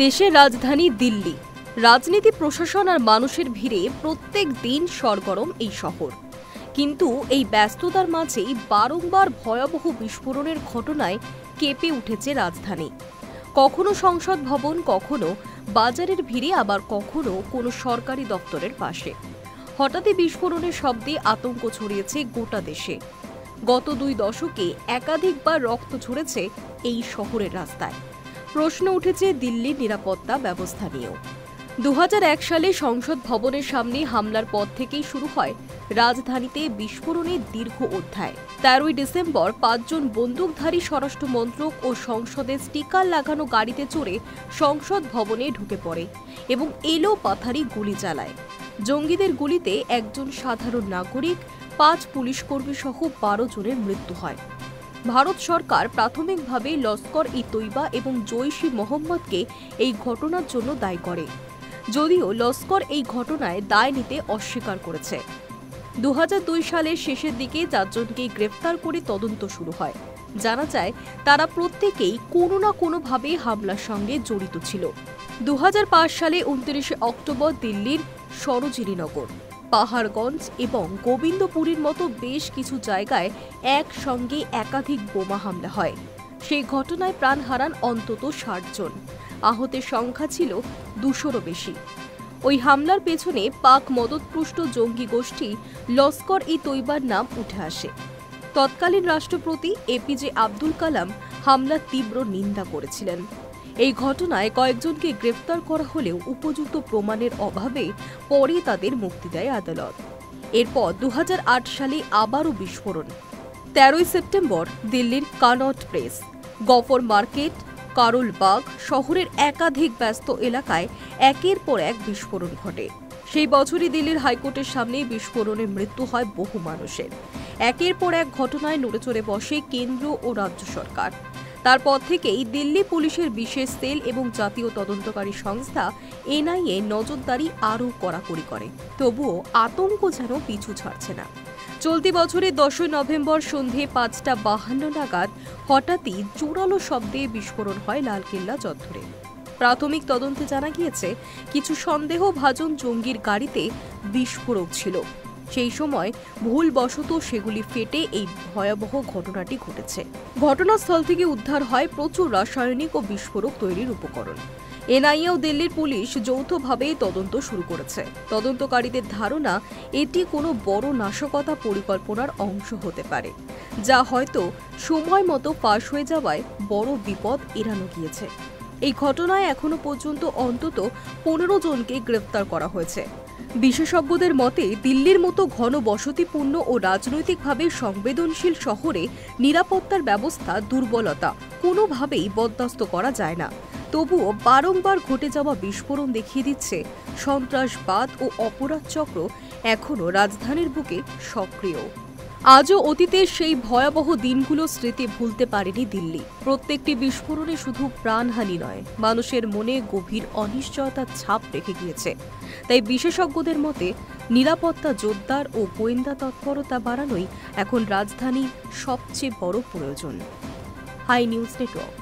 দেশের রাজধানী দিল্লি। রাজনীতি, প্রশাসন আর মানুষের ভিড়ে প্রত্যেক দিন সরগরম এই শহর। কিন্তু এই ব্যস্ততার মাঝেই বারংবার ভয়াবহ বিস্ফোরণের ঘটনায় কেঁপে উঠেছে রাজধানী। কখনো সংসদ ভবন, কখনো বাজারের ভিড়ে, আবার কখনো কোনো সরকারি দপ্তরের পাশে। হঠাৎই বিস্ফোরণের শব্দে আতঙ্ক ছড়িয়েছে গোটা দেশে। গত 2 দশকে একাধিকবার রক্ত ঝরেছে এই শহরের রাস্তায়। প্রশ্ন উঠেছে দিল্লির নিরাপত্তা ব্যবস্থা নিয়েও। 2001 সালে সংসদ ভবনের সামনে হামলার পর থেকেই শুরু হয় রাজধানীতে বিস্ফোরণের দীর্ঘ অধ্যায়। 13ই ডিসেম্বর 5 জন বন্দুকধারী স্বরাষ্ট্র মন্ত্রক ও সংসদের স্টিকার লাগানো গাড়িতে চড়ে সংসদ ভবনে ঢুকে পড়ে এবং এলো পাথারি গুলি চালায়। জঙ্গিদের গুলিতে একজন সাধারণ নাগরিক, 5 পুলিশকর্মী সহ 12 জনের মৃত্যু হয়। ভারত সরকার প্রাথমিকভাবে লস্কর-ই-তৈবা এবং জৈশ-ই-মোহাম্মদকে এই ঘটনার জন্য দায়ী করে, যদিও লস্কর এই ঘটনায় দায় নিতে অস্বীকার করেছে। 2002 সালের শেষের দিকে 4 জনকে গ্রেফতার করে তদন্ত শুরু হয়। জানা যায় তারা প্রত্যেকেই কোনো না কোনোভাবে হামলার সঙ্গে জড়িত ছিল। 2005 সালে 29 অক্টোবর দিল্লির সরোজিনীনগর, পাহাড়গঞ্জ এবং গোবিন্দপুরীর মতো বেশ কিছু জায়গায় একসঙ্গে একাধিক বোমা হামলা হয়। সেই ঘটনায় প্রাণ হারান অন্তত 60 জন। আহতের সংখ্যা ছিল 200-রও বেশি। ওই হামলার পেছনে পাক মদতপুষ্ট জঙ্গি গোষ্ঠী লস্কর-ই-তৈবার নাম উঠে আসে। তৎকালীন রাষ্ট্রপতি এপিজে আব্দুল কালাম হামলার তীব্র নিন্দা করেছিলেন। এই ঘটনায় কয়েকজনকে গ্রেফতার করা হলেও উপযুক্ত প্রমাণের অভাবে পরে তাদের মুক্তি দেয় আদালত। এরপর 2008 সালে আবারও বিস্ফোরণ। 13ই সেপ্টেম্বর দিল্লির কানট প্লেস, গফর মার্কেট, কারোল বাগ শহরের একাধিক ব্যস্ত এলাকায় একের পর এক বিস্ফোরণ ঘটে। সেই বছরই দিল্লির হাইকোর্টের সামনে বিস্ফোরণে মৃত্যু হয় বহু মানুষের। একের পর এক ঘটনায় নড়েচড়ে বসে কেন্দ্র ও রাজ্য সরকার। তারপর থেকেই দিল্লি পুলিশের বিশেষ সেল এবং জাতীয় তদন্তকারী সংস্থা এনআইএ নজরদারি আরও কড়াকড়ি করে। তবুও আতঙ্ক যেন পিছু ছাড়ছে না। চলতি বছরের 10ই নভেম্বর সন্ধে 5:52 নাগাদ হঠাৎই জোরালো শব্দে বিস্ফোরণ হয় লালকেল্লা চত্বরে। প্রাথমিক তদন্তে জানা গিয়েছে কিছু সন্দেহভাজন জঙ্গির গাড়িতে বিস্ফোরক ছিল। সেই সময় ভুলবশত সেগুলি ফেটে এই ভয়াবহ ঘটনাটি ঘটেছে। ঘটনাস্থল থেকে উদ্ধার হয় প্রচুর রাসায়নিক ও বিস্ফোরক তৈরির উপকরণ। এনআইএ ও দিল্লির পুলিশ যৌথভাবে তদন্ত শুরু করেছে। তদন্তকারীদের ধারণা এটি কোনো বড় নাশকতা পরিকল্পনার অংশ হতে পারে, যা হয়তো সময় মতো ফাঁস হয়ে যাওয়ায় বড় বিপদ এড়ানো গিয়েছে। এই ঘটনায় এখনো পর্যন্ত অন্তত 15 জনকে গ্রেফতার করা হয়েছে। বিশেষজ্ঞদের মতে দিল্লির মতো ঘন বসতিপূর্ণ ও রাজনৈতিকভাবে সংবেদনশীল শহরে নিরাপত্তার ব্যবস্থা দুর্বলতা কোনোভাবেই বরদাস্ত করা যায় না। তবুও বারংবার ঘটে যাওয়া বিস্ফোরণ দেখিয়ে দিচ্ছে সন্ত্রাসবাদ ও অপরাধ চক্র এখনও রাজধানীর বুকে সক্রিয়। আজও অতীতের সেই ভয়াবহ দিনগুলো স্মৃতি ভুলতে পারেনি দিল্লি। প্রত্যেকটি বিস্ফোরণে শুধু প্রাণহানি নয়, মানুষের মনে গভীর অনিশ্চয়তার ছাপ রেখে গিয়েছে। তাই বিশেষজ্ঞদের মতে নিরাপত্তা জোরদার ও গোয়েন্দা তৎপরতা বাড়ানোই এখন রাজধানীর সবচেয়ে বড় প্রয়োজন। Hi news network.